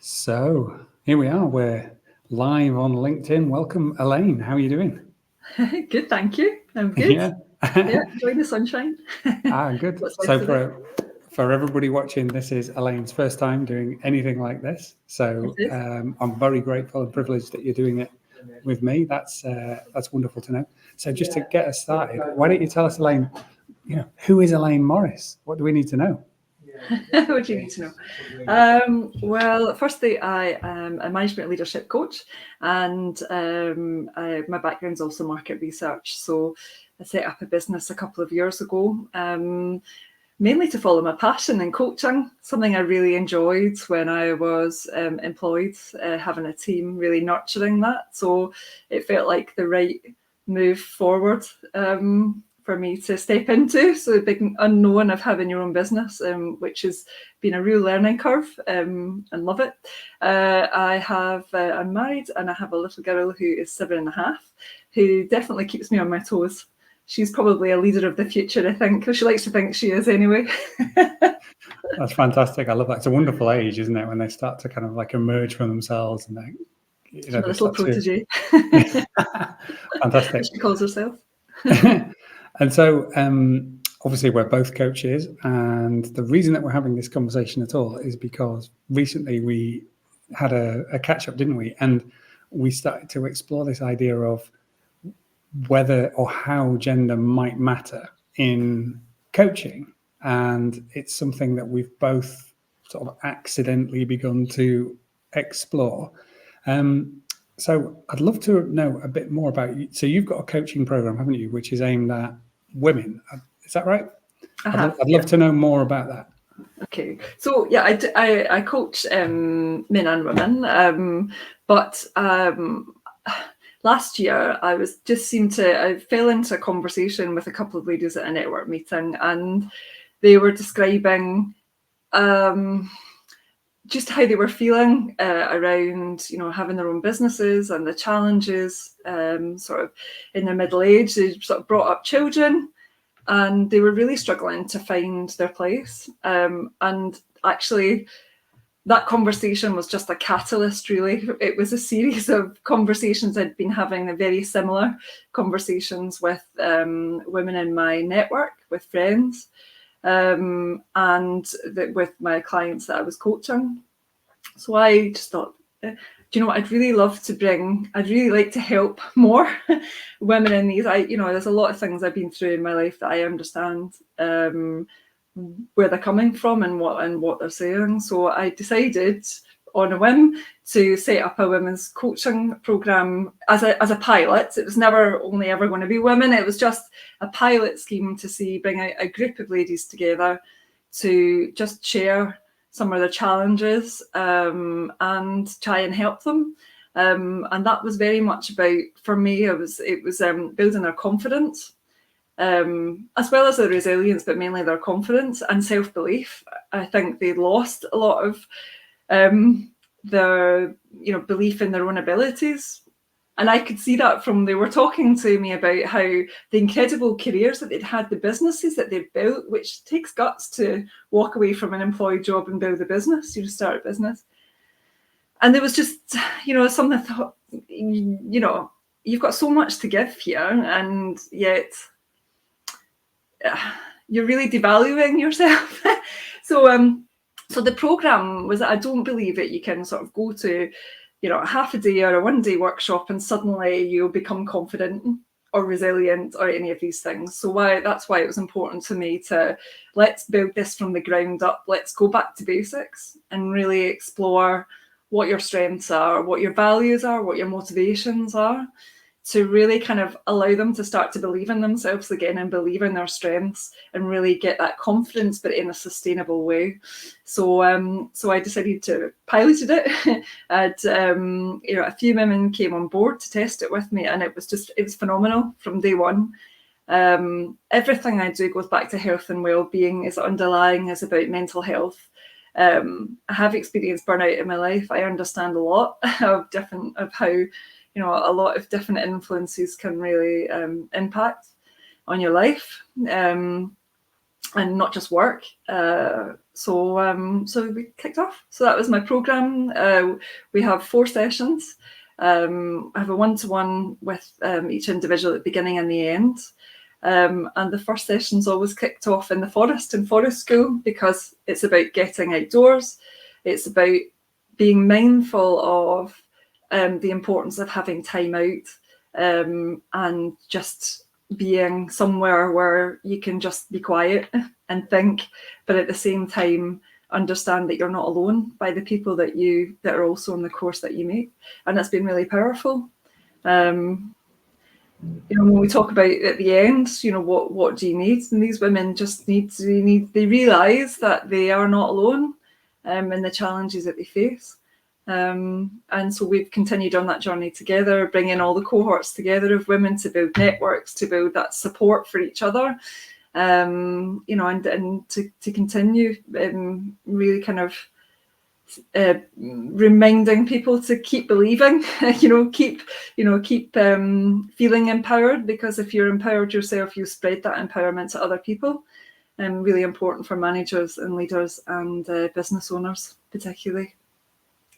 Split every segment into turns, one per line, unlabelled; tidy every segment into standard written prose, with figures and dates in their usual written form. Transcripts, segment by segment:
So here we are. We're live on LinkedIn. Welcome, Elaine. How are you doing?
Good, thank you. I'm good.
Yeah.
Yeah, enjoying the sunshine.
Good.
What's
So
left of it?
for everybody watching, this is Elaine's first time doing anything like this.
It
So
is.
I'm very grateful and privileged that you're doing it with me. That's wonderful to know. So just to get us started, why don't you tell us, Elaine, who is Elaine Morris? What do we need to know?
What do you need to know? Well, firstly, I am a management leadership coach, and my background is also market research. So I set up a business a couple of years ago, mainly to follow my passion in coaching, something I really enjoyed when I was employed, having a team, really nurturing that. So it felt like the right move forward for me to step into. So the big unknown of having your own business, which has been a real learning curve, and love it. I'm married and I have a little girl who is 7.5, who definitely keeps me on my toes. She's probably a leader of the future, I think, because she likes to think she is anyway.
That's fantastic. I love that. It's a wonderful age, isn't it, when they start to kind of like emerge from themselves and
My
they
little
start to.
protege,
Fantastic.
as she calls herself.
And so, obviously, we're both coaches, and the reason that we're having this conversation at all is because recently we had a catch up, didn't we? And we started to explore this idea of whether or how gender might matter in coaching, and it's something that we've both sort of accidentally begun to explore. So I'd love to know a bit more about you. So you've got a coaching program, haven't you, which is aimed at women? Is that right? I'd love to know more about that.
Okay, so yeah, I coach men and women, but last year I fell into a conversation with a couple of ladies at a network meeting, and they were describing just how they were feeling around, having their own businesses and the challenges, sort of in their middle age. They sort of brought up children, and they were really struggling to find their place. And actually, that conversation was just a catalyst, really. It was a series of conversations I'd been having, very similar conversations with women in my network, with friends, and with my clients that I was coaching. So I just thought, do you know what? I'd really like to help more women in these. There's a lot of things I've been through in my life that I understand where they're coming from and what they're saying. So I decided on a whim to set up a women's coaching program as a pilot. It was never only ever going to be women. It was just a pilot scheme to bring a group of ladies together to just share some of their challenges and try and help them. And that was very much about, for me, it was building their confidence, as well as their resilience, but mainly their confidence and self-belief. I think they lost a lot of their belief in their own abilities. And I could see that from, they were talking to me about how the incredible careers that they'd had, the businesses that they've built, which takes guts to walk away from an employed job and build a business, start a business. And there was just, something I thought, you've got so much to give here, and yet you're really devaluing yourself. So the program was that I don't believe that you can sort of go to a half a day or a 1 day workshop and suddenly you'll become confident or resilient or any of these things. So that's why it was important to me to, let's build this from the ground up. Let's go back to basics and really explore what your strengths are, what your values are, what your motivations are, to really kind of allow them to start to believe in themselves again and believe in their strengths and really get that confidence, but in a sustainable way. So I decided to piloted it. And a few women came on board to test it with me, and it was phenomenal from day one. Everything I do goes back to health and well-being. Is underlying, is about mental health. I have experienced burnout in my life. I understand a lot of how a lot of different influences can really impact on your life. and not just work. So we kicked off. So that was my program. We have 4 sessions. I have a one-to-one with each individual at the beginning and the end. And the first session's always kicked off in the forest, in forest school, because it's about getting outdoors. It's about being mindful of the importance of having time out, and just being somewhere where you can just be quiet and think, but at the same time understand that you're not alone by the people that are also on the course that you make. And that's been really powerful. When we talk about at the end, what do you need? And these women just they realise that they are not alone in the challenges that they face. And so we've continued on that journey together, bringing all the cohorts together of women to build networks, to build that support for each other, and to continue really kind of reminding people to keep believing, keep feeling empowered, because if you're empowered yourself, you spread that empowerment to other people. Really important for managers and leaders and business owners particularly.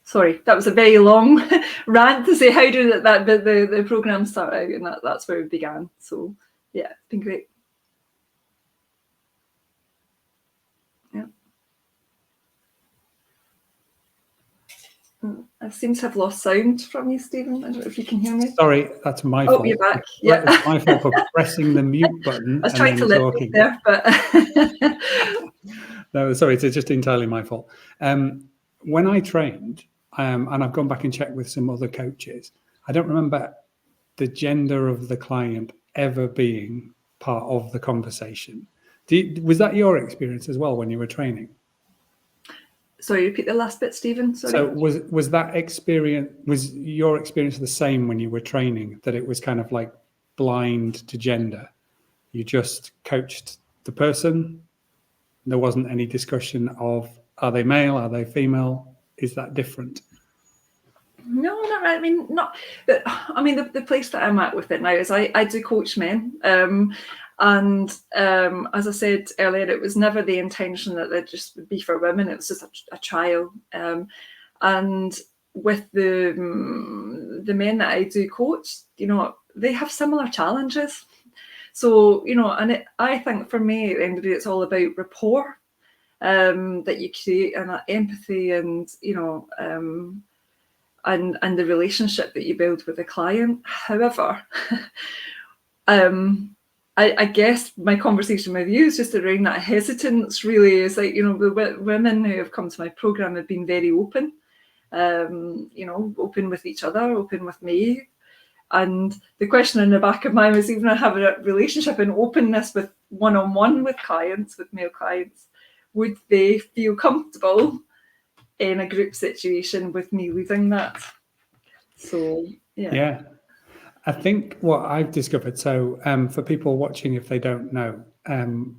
Sorry, that was a very long rant to say how did the program start out, and that's where we began. So yeah, it's been great. Yeah. I seem to have lost sound from you, Stephen. I don't know if you can hear me.
Sorry, that's my fault.
Oh, you're back. Yeah,
it's my fault for pressing the mute button.
I was trying to lip
talking
there, but
no, sorry, it's just entirely my fault. When I trained, and I've gone back and checked with some other coaches, I don't remember the gender of the client ever being part of the conversation. Was that your experience as well when you were training?
Sorry, repeat the last bit, Stephen. Sorry.
So was your experience the same when you were training, that it was kind of like blind to gender? You just coached the person. There wasn't any discussion of, are they male? Are they female? Is that different?
No, not right. The place that I'm at with it now is I do coach men. And as I said earlier, it was never the intention that it just would be for women. It was just a trial. And with the men that I do coach, they have similar challenges. So, I think for me, at the end of the day, it's all about rapport that you create, and that empathy, and, and the relationship that you build with the client. However, I guess my conversation with you is just around that hesitance, really, is like, the women who have come to my program have been very open, open with each other, open with me. And the question in the back of my mind was, even I have a relationship and openness with one-on-one with clients, with male clients, would they feel comfortable in a group situation with me leading that? So, yeah.
Yeah. I think what I've discovered, so for people watching, if they don't know,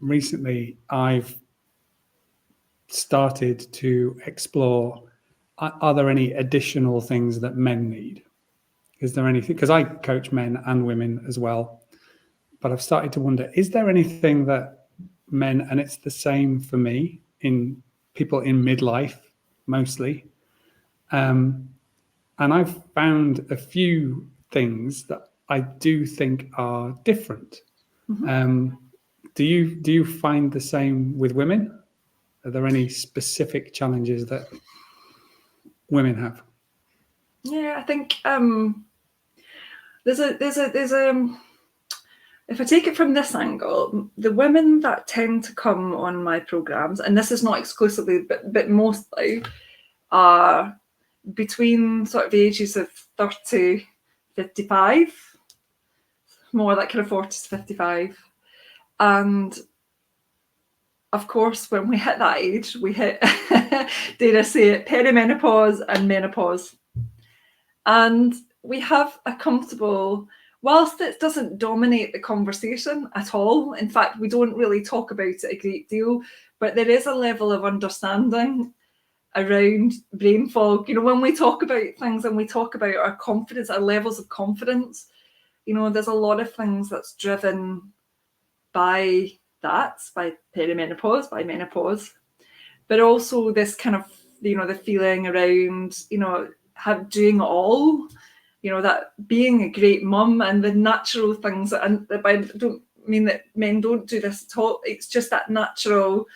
recently I've started to explore, are there any additional things that men need? Is there anything, because I coach men and women as well, but I've started to wonder, is there anything that men, and it's the same for me, in people in midlife mostly, and I've found a few things that I do think are different. Mm-hmm. Do you find the same with women? Are there any specific challenges that women have?
Yeah, I think there's a if I take it from this angle, the women that tend to come on my programs, and this is not exclusively, but mostly, are between sort of the ages of 30, 55, more like kind of 40 to 55. And of course, when we hit that age, we hit, dare I say it, perimenopause and menopause. And we have a comfortable, whilst it doesn't dominate the conversation at all, in fact, we don't really talk about it a great deal, but there is a level of understanding around brain fog. When we talk about things and we talk about our confidence, our levels of confidence, there's a lot of things that's driven by that, by perimenopause, by menopause, but also this kind of, the feeling around, doing it all, that being a great mum and the natural things, and I don't mean that men don't do this at all. It's just that natural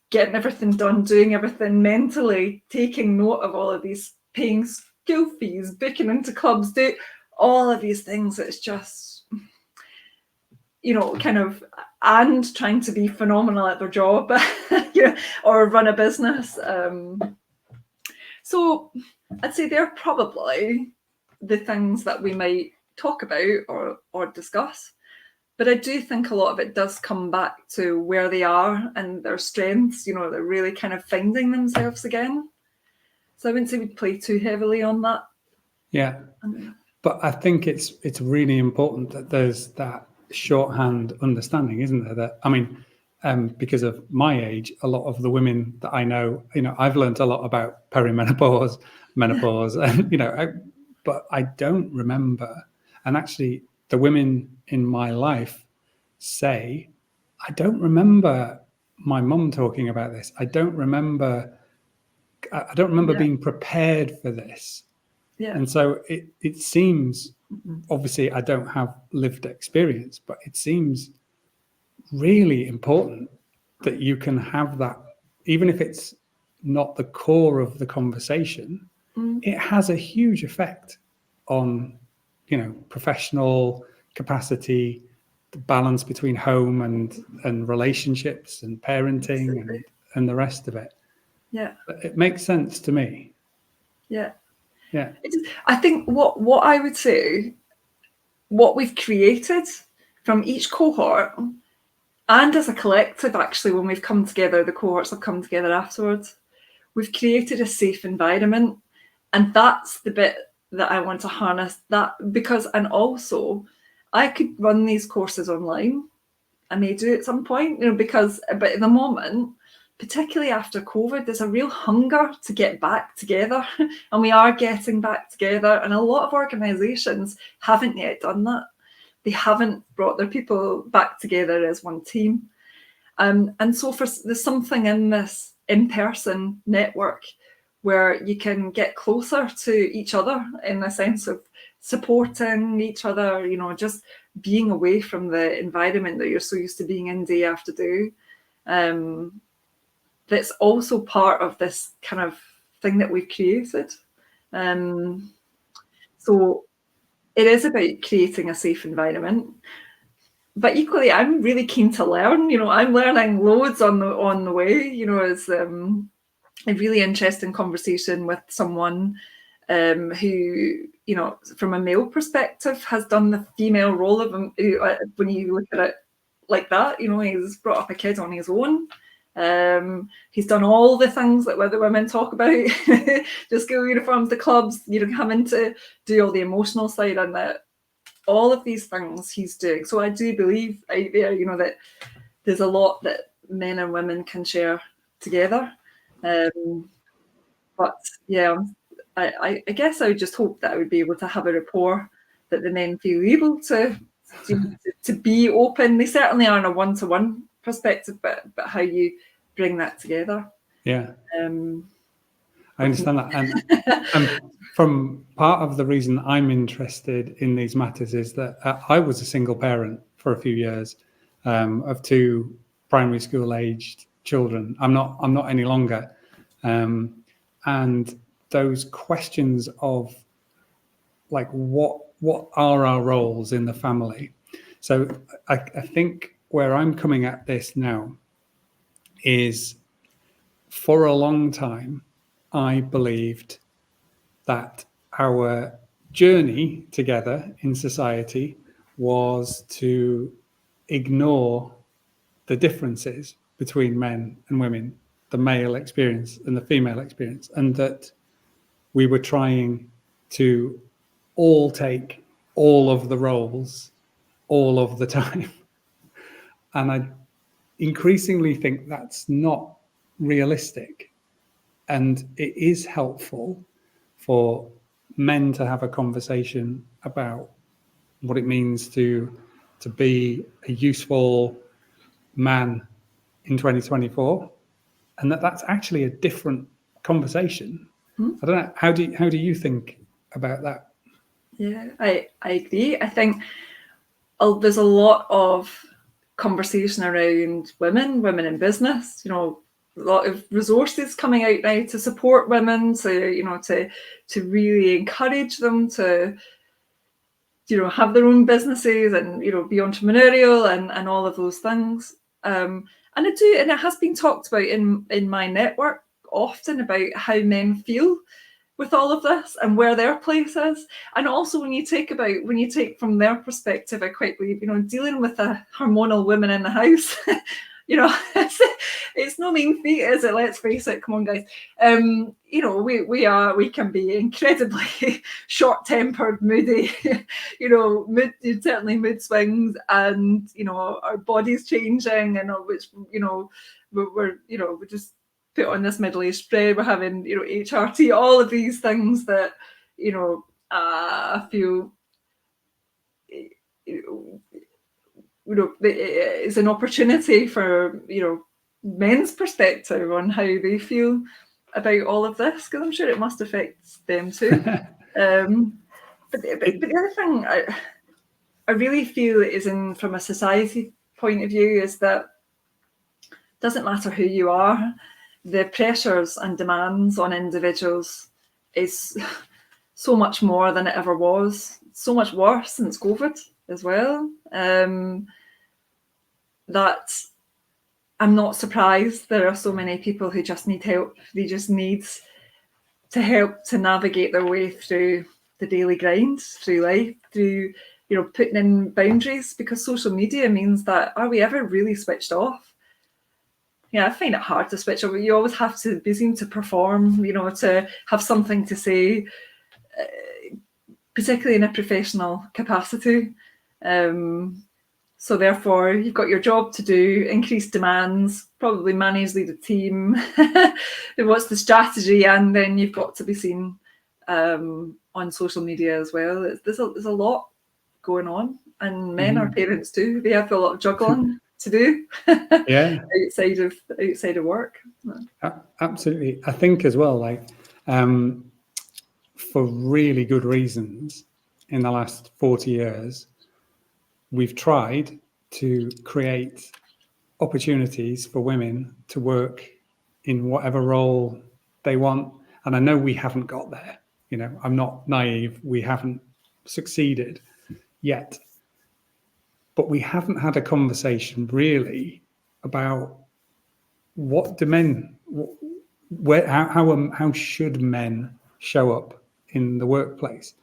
getting everything done, doing everything mentally, taking note of all of these, paying school fees, booking into clubs, do all of these things. It's just, kind of, and trying to be phenomenal at their job, or run a business. So I'd say they're probably the things that we might talk about or discuss. But I do think a lot of it does come back to where they are and their strengths. They're really kind of finding themselves again. So I wouldn't say we'd play too heavily on that.
Yeah. But I think it's really important that there's that shorthand understanding, isn't there? That, I mean, because of my age, a lot of the women that I know, I've learned a lot about perimenopause, menopause, and, but I don't remember. And actually, the women in my life say, I don't remember my mum talking about this. I don't remember being prepared for this.
Yeah.
And so it seems, obviously I don't have lived experience, but it seems really important that you can have that, even if it's not the core of the conversation. It has a huge effect on, professional capacity, the balance between home and relationships and parenting and the rest of it.
Yeah.
It makes sense to me.
Yeah.
Yeah.
I think what I would say, what we've created from each cohort, and as a collective, actually, when we've come together, the cohorts have come together afterwards, we've created a safe environment. And that's the bit that I want to harness, that, because, and also I could run these courses online. I may do at some point, but at the moment, particularly after COVID, there's a real hunger to get back together, and we are getting back together. And a lot of organisations haven't yet done that. They haven't brought their people back together as one team. And so there's something in this in-person network where you can get closer to each other in the sense of supporting each other, just being away from the environment that you're so used to being in day after day. That's also part of this kind of thing that we've created. So it is about creating a safe environment. But equally, I'm really keen to learn. I'm learning loads on the way. It's a really interesting conversation with someone who, from a male perspective, has done the female role of him. When you look at it like that, he's brought up a kid on his own. He's done all the things that the women talk about, just school uniforms, the clubs, having to do all the emotional side and that. All of these things he's doing. So I do believe out there, that there's a lot that men and women can share together. But yeah, I guess I would just hope that I would be able to have a rapport that the men feel able to be open. They certainly are in a one-to-one perspective, but how you bring that together.
Yeah. I understand that. And from part of the reason I'm interested in these matters is that I was a single parent for a few years of 2 primary school aged children. I'm not any longer. And those questions of like, what are our roles in the family? So I think where I'm coming at this now is, for a long time, I believed that our journey together in society was to ignore the differences between men and women, the male experience and the female experience, and that we were trying to all take all of the roles all of the time. And I increasingly think that's not realistic. And it is helpful for men to have a conversation about what it means to be a useful man in 2024, and that's actually a different conversation. I don't know. How do you think about that?
Yeah, I agree. I think there's a lot of conversation around women in business. A lot of resources coming out now to support women, to really encourage them to have their own businesses and be entrepreneurial and all of those things. And it has been talked about in my network often about how men feel with all of this and where their place is. And also when you take from their perspective, I quite believe, dealing with a hormonal woman in the house, it's no mean feat, is it? Let's face it. Come on, guys. We can be incredibly short-tempered, moody, certainly mood swings, and our body's changing, and which we're just put on this middle-aged spread. We're having HRT, all of these things that I feel it's an opportunity for men's perspective on how they feel about all of this, because I'm sure it must affect them too. But the other thing I really feel is from a society point of view is that it doesn't matter who you are, the pressures and demands on individuals is so much more than it ever was. So much worse since COVID as well. That I'm not surprised there are so many people who just need help. They just need to help to navigate their way through the daily grind, through life, through putting in boundaries, because social media means that, are we ever really switched off? Yeah, I find it hard to switch off. You always have to be seen to perform, to have something to say, particularly in a professional capacity. So therefore, you've got your job to do, increased demands, probably manage, lead a team. What's the strategy? And then you've got to be seen on social media as well. There's a lot going on, and men are parents too. They have a lot of juggling to do.
Yeah,
outside of work.
Absolutely. I think as well, for really good reasons, in the last 40 years, we've tried to create opportunities for women to work in whatever role they want. And I know we haven't got there. I'm not naive. We haven't succeeded yet. But we haven't had a conversation really about what do men, how should men show up in the workplace.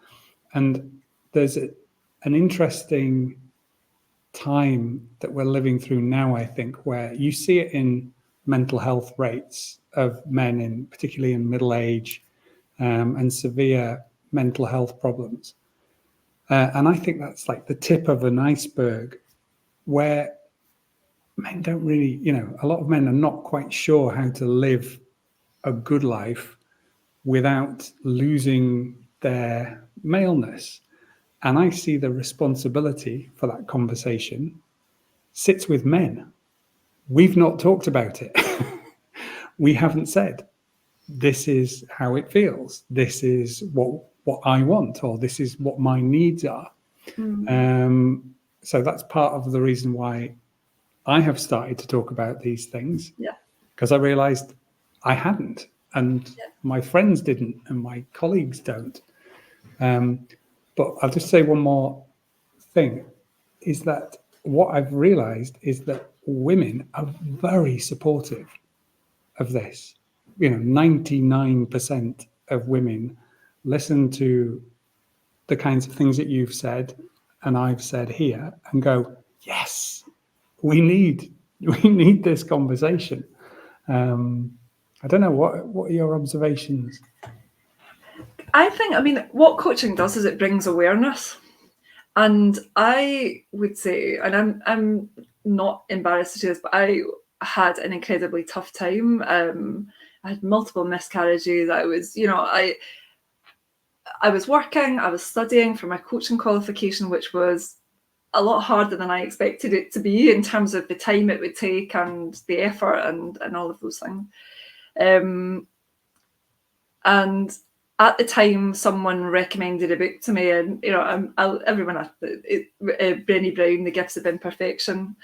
And there's an interesting time that we're living through now, I think, where you see it in mental health rates of men, particularly in middle age, and severe mental health problems. And I think that's like the tip of an iceberg, where men don't really, a lot of men are not quite sure how to live a good life without losing their maleness. And I see the responsibility for that conversation sits with men. We've not talked about it. We haven't said, this is how it feels. This is what I want, or this is what my needs are. So that's part of the reason why I have started to talk about these things.
Yeah.
Because I realized I hadn't, and my friends didn't, and my colleagues don't. But I'll just say one more thing, is that what I've realized is that women are very supportive of this. 99% of women listen to the kinds of things that you've said and I've said here and go, yes, we need this conversation. I don't know, what are your observations?
I mean, what coaching does is it brings awareness. And I would say, and I'm not embarrassed to do this, but I had an incredibly tough time. I had multiple miscarriages. I was working, I was studying for my coaching qualification, which was a lot harder than I expected it to be in terms of the time it would take and the effort and all of those things. And at the time, someone recommended a book to me, and everyone, Brené Brown, The Gifts of Imperfection,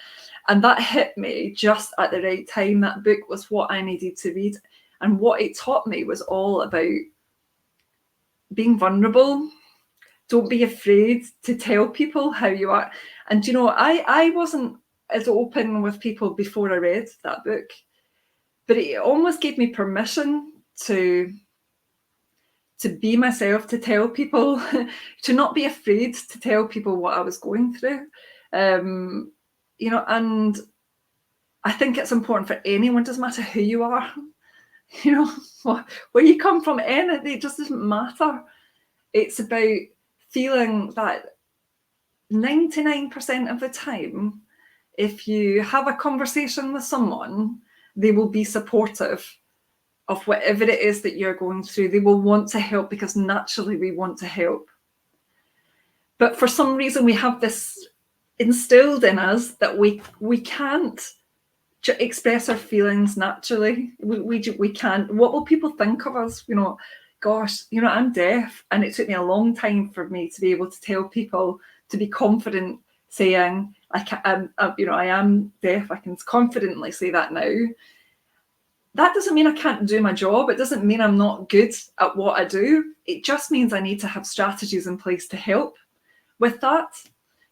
and that hit me just at the right time. That book was what I needed to read, and what it taught me was all about being vulnerable. Don't be afraid to tell people how you are. And I wasn't as open with people before I read that book, but it almost gave me permission to be myself, to tell people, to not be afraid to tell people what I was going through. And I think it's important for anyone, doesn't matter who you are, where you come from, it just doesn't matter. It's about feeling that 99% of the time, if you have a conversation with someone, they will be supportive of whatever it is that you're going through. They will want to help, because naturally we want to help. But for some reason, we have this instilled in us that we can't express our feelings naturally. We can't. What will people think of us? Gosh, I'm deaf, and it took me a long time for me to be able to tell people, to be confident saying I am deaf. I can confidently say that now. That doesn't mean I can't do my job. It doesn't mean I'm not good at what I do. It just means I need to have strategies in place to help with that.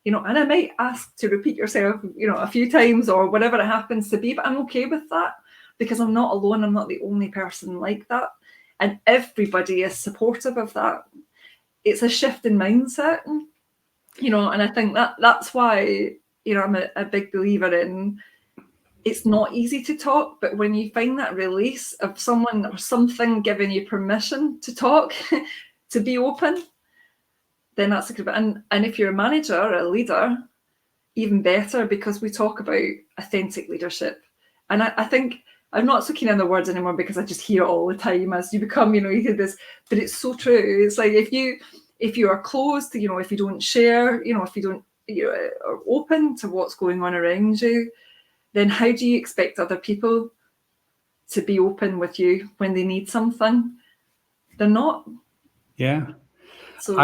And I might ask to repeat yourself, a few times or whatever it happens to be, but I'm okay with that, because I'm not alone. I'm not the only person like that. And everybody is supportive of that. It's a shift in mindset, and I think that's why, I'm a big believer in, it's not easy to talk, but when you find that release of someone or something giving you permission to talk, to be open, then that's a good bit. And if you're a manager or a leader, even better, because we talk about authentic leadership. And I think I'm not so keen on the words anymore, because I just hear it all the time as you become, you hear this, but it's so true. It's like if you are closed, if you don't share, if you don't, are open to what's going on around you, then how do you expect other people to be open with you when they need something? They're not.
Yeah.
So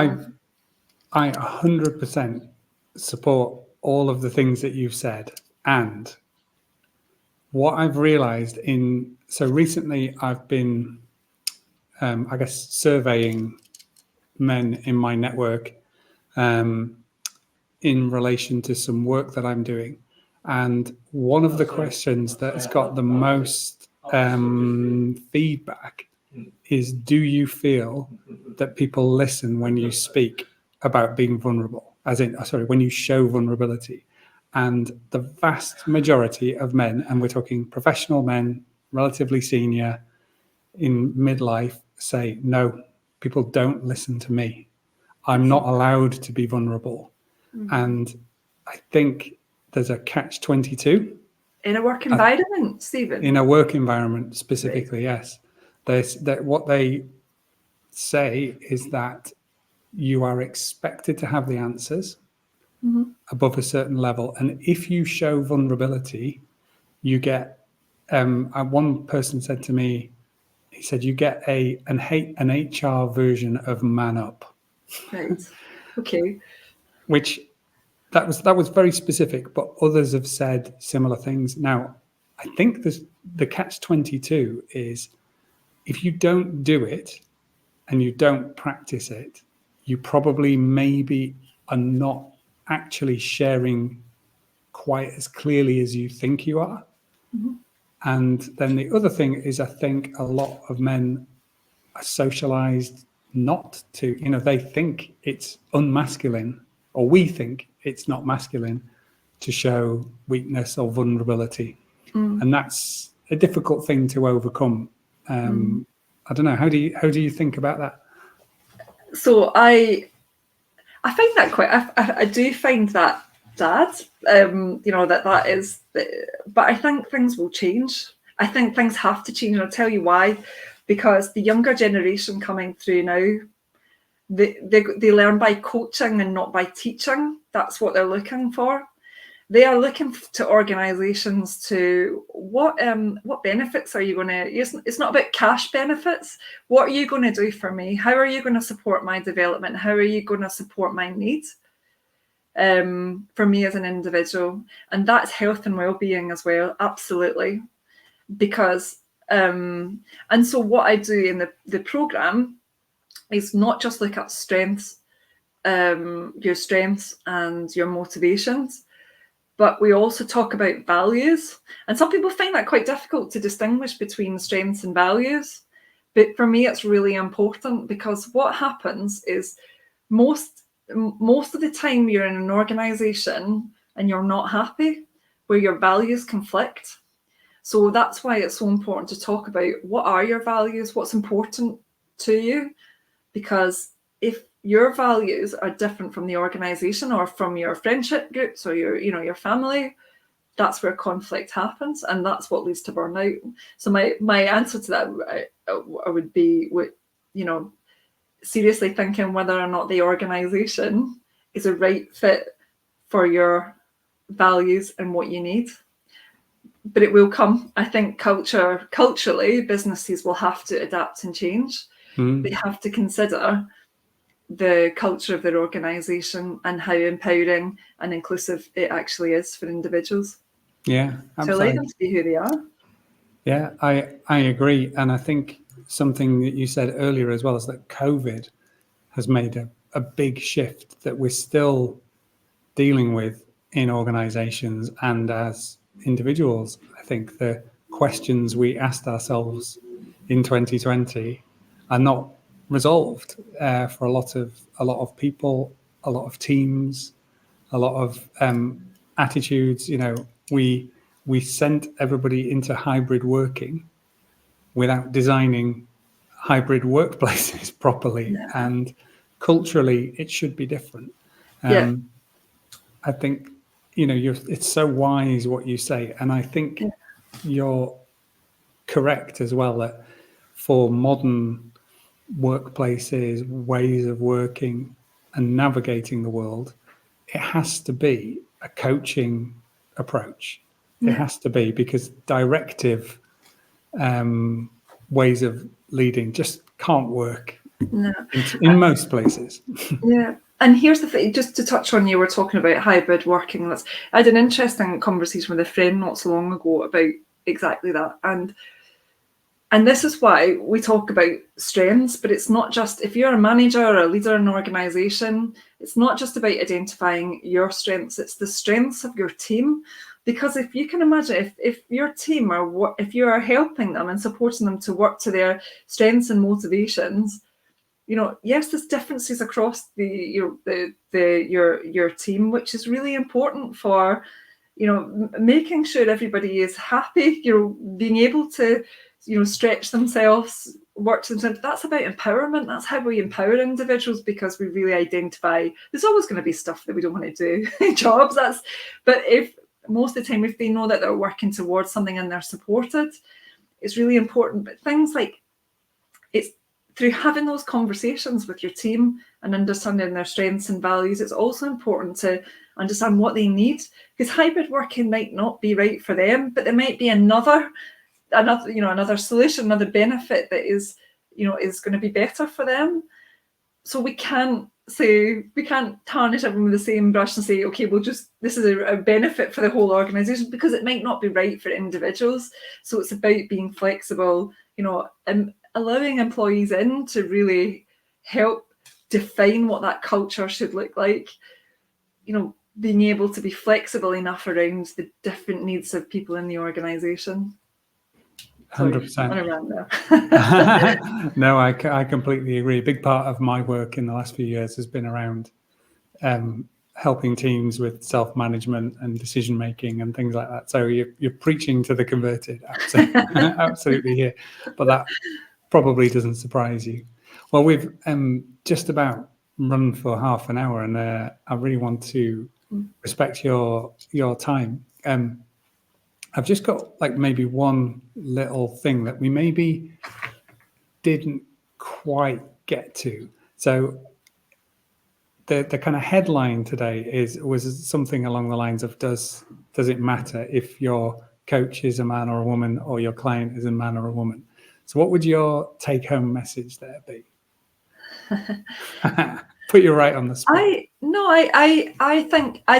I 100% support all of the things that you've said. And what I've realized so recently I've been, surveying men in my network in relation to some work that I'm doing. And one of the questions that has got the most feedback is, do you feel that people listen when you speak about being vulnerable? When you show vulnerability. And the vast majority of men, and we're talking professional men, relatively senior, in midlife, say, no, people don't listen to me. I'm not allowed to be vulnerable. Mm-hmm. And I think there's a catch-22.
In a work environment, Stephen?
In a work environment specifically, right. Yes. What they say is that you are expected to have the answers above a certain level. And if you show vulnerability, you get, one person said to me, he said, you get an HR version of man up.
Right. Okay.
Which that was very specific, but others have said similar things. Now, I think the catch-22 is, if you don't do it and you don't practice it, you probably maybe are not actually sharing quite as clearly as you think you are. Mm-hmm. And then the other thing is, I think a lot of men are socialized not to, they think it's unmasculine, or we think it's not masculine to show weakness or vulnerability. And that's a difficult thing to overcome. I don't know. How do you think about that?
So I find that I do find that sad, that is, but I think things will change. I think things have to change, and I'll tell you why. Because the younger generation coming through now, They learn by coaching and not by teaching. That's what they're looking for. They are looking to organisations to what benefits are you going to? It's not about cash benefits. What are you going to do for me? How are you going to support my development? How are you going to support my needs for me as an individual? And that's health and well-being as well. Absolutely, because and so what I do in the program is not just look at strengths, your strengths and your motivations, but we also talk about values. And some people find that quite difficult to distinguish between strengths and values. But for me, it's really important, because what happens is most of the time you're in an organization and you're not happy, where your values conflict. So that's why it's so important to talk about what are your values, what's important to you, because if your values are different from the organization or from your friendship groups or your family, that's where conflict happens, and that's what leads to burnout. So my answer to that I would be, seriously thinking whether or not the organization is a right fit for your values and what you need. But it will come. I think culturally, businesses will have to adapt and change. They have to consider the culture of their organization and how empowering and inclusive it actually is for individuals.
Yeah, absolutely.
To allow them to be who they are.
Yeah, I agree. And I think something that you said earlier as well is that COVID has made a big shift that we're still dealing with in organizations and as individuals. I think the questions we asked ourselves in 2020 are not resolved for a lot of people, a lot of teams, a lot of attitudes. We sent everybody into hybrid working without designing hybrid workplaces properly, and culturally it should be different. I think it's so wise what you say, and I think you're correct as well that for modern workplaces, ways of working and navigating the world, it has to be a coaching approach. It has to be, because directive ways of leading just can't work in most places.
Yeah. And here's the thing, just to touch on, you were talking about hybrid working. I had an interesting conversation with a friend not so long ago about exactly that. And this is why we talk about strengths, but it's not just, if you're a manager or a leader in an organization, it's not just about identifying your strengths, it's the strengths of your team. Because if you can imagine, if your team if you are helping them and supporting them to work to their strengths and motivations, yes, there's differences across your team, which is really important for, making sure everybody is happy, being able to, stretch themselves, work to themselves. That's about empowerment. That's how we empower individuals, because we really identify there's always going to be stuff that we don't want to do, jobs. But if most of the time, if they know that they're working towards something and they're supported, it's really important. But things like, it's through having those conversations with your team and understanding their strengths and values, it's also important to understand what they need, because hybrid working might not be right for them, but there might be another solution, another benefit that is going to be better for them. So we can't tarnish everyone with the same brush and say, okay, this is a benefit for the whole organization, because it might not be right for individuals. So it's about being flexible, and allowing employees in to really help define what that culture should look like, being able to be flexible enough around the different needs of people in the organization.
100%. No, I completely agree. A big part of my work in the last few years has been around helping teams with self-management and decision-making and things like that. So you're preaching to the converted, absolutely here. But that probably doesn't surprise you. Well, we've just about run for half an hour, and I really want to respect your time. I've just got maybe one little thing that we maybe didn't quite get to. So the kind of headline today was something along the lines of does it matter if your coach is a man or a woman, or your client is a man or a woman? So what would your take-home message there be? Put you right on the spot.
I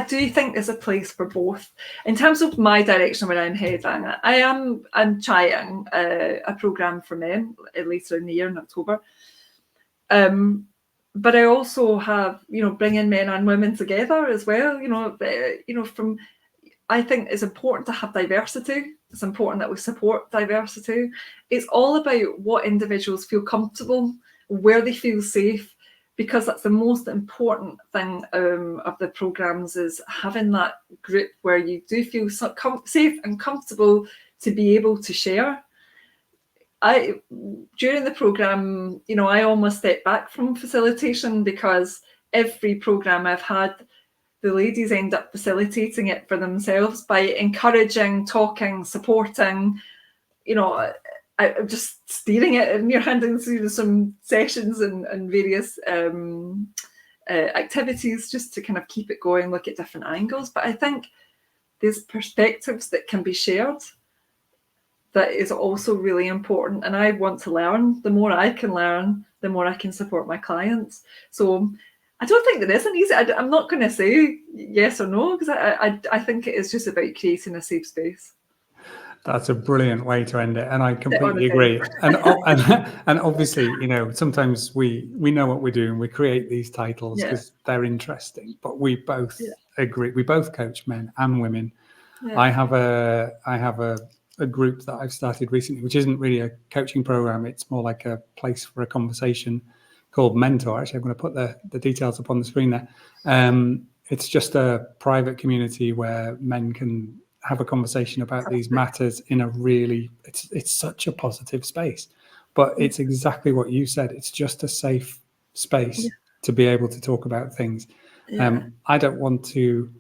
do think there's a place for both. In terms of my direction where I'm heading, I'm trying a programme for men later in the year in October. But I also have, bringing men and women together as well. I think it's important to have diversity. It's important that we support diversity. It's all about what individuals feel comfortable, where they feel safe, because that's the most important thing of the programmes, is having that group where you do feel safe and comfortable to be able to share. During the programme, I almost stepped back from facilitation, because every programme I've had, the ladies end up facilitating it for themselves by encouraging, talking, supporting. I'm just steering it, and you're handing through some sessions and various activities just to kind of keep it going, look at different angles. But I think there's perspectives that can be shared that is also really important. And I want to learn. The more I can learn, the more I can support my clients. So I don't think there is an easy, I'm not going to say yes or no, because I think it is just about creating a safe space.
That's a brilliant way to end it, and I completely agree. And obviously, sometimes we know what we're doing. We create these titles because they're interesting, but we both agree. We both coach men and women. Yeah. I have a group that I've started recently, which isn't really a coaching program. It's more like a place for a conversation called Mentor. Actually, I'm going to put the details up on the screen there. It's just a private community where men can have a conversation about these matters in a really, it's such a positive space, but it's exactly what you said. It's just a safe space to be able to talk about things. I don't want to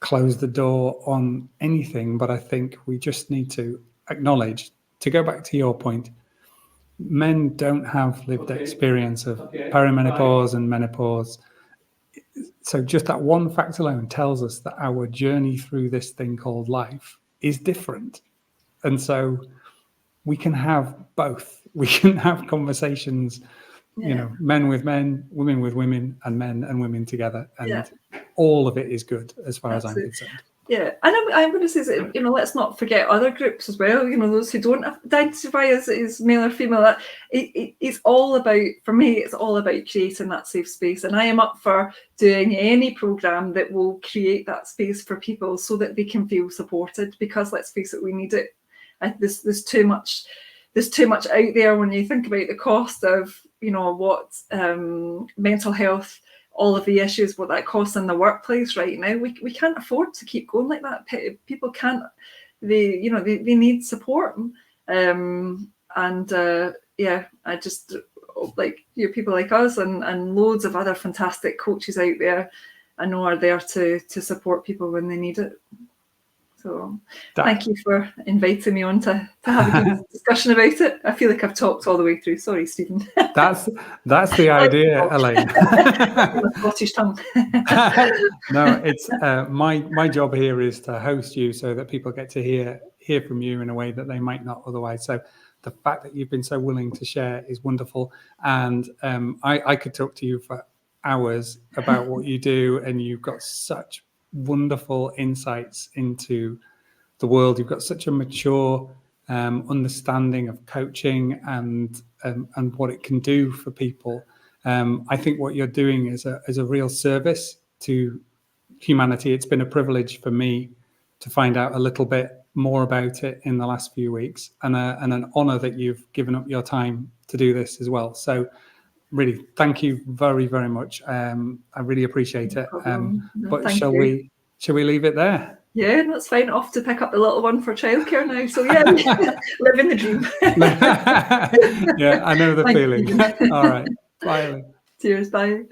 close the door on anything, but I think we just need to acknowledge, to go back to your point, men don't have lived experience of perimenopause and menopause. So just that one fact alone tells us that our journey through this thing called life is different. And so we can have both. We can have conversations, men with men, women with women, and men and women together. And all of it is good as far as I'm concerned. Yeah, and
I'm going to say that, let's not forget other groups as well, those who don't identify as male or female. It's all about, for me, it's all about creating that safe space. And I am up for doing any programme that will create that space for people so that they can feel supported, because let's face it, we need it. There's too much out there when you think about the cost of, what mental health, all of the issues, what that costs in the workplace right now. We can't afford to keep going like that. People can't, they need support. I just like people like us and loads of other fantastic coaches out there, I know are there to support people when they need it. So thank you for inviting me on to have a good discussion about it. I feel like I've talked all the way through. Sorry, Stephen.
That's the idea, Elaine.
Scottish tongue.
No, it's my job here is to host you so that people get to hear from you in a way that they might not otherwise. So the fact that you've been so willing to share is wonderful. And I could talk to you for hours about what you do, and you've got such wonderful insights into the world. You've got such a mature understanding of coaching and what it can do for people. I think what you're doing is a real service to humanity. It's been a privilege for me to find out a little bit more about it in the last few weeks, and an honor that you've given up your time to do this as well. So really, thank you very, very much. I really appreciate it. But shall we leave it there?
Yeah, that's fine. Off to pick up the little one for childcare now. So yeah, living the dream.
Yeah, I know the feeling. All right. Bye.
Cheers. Bye.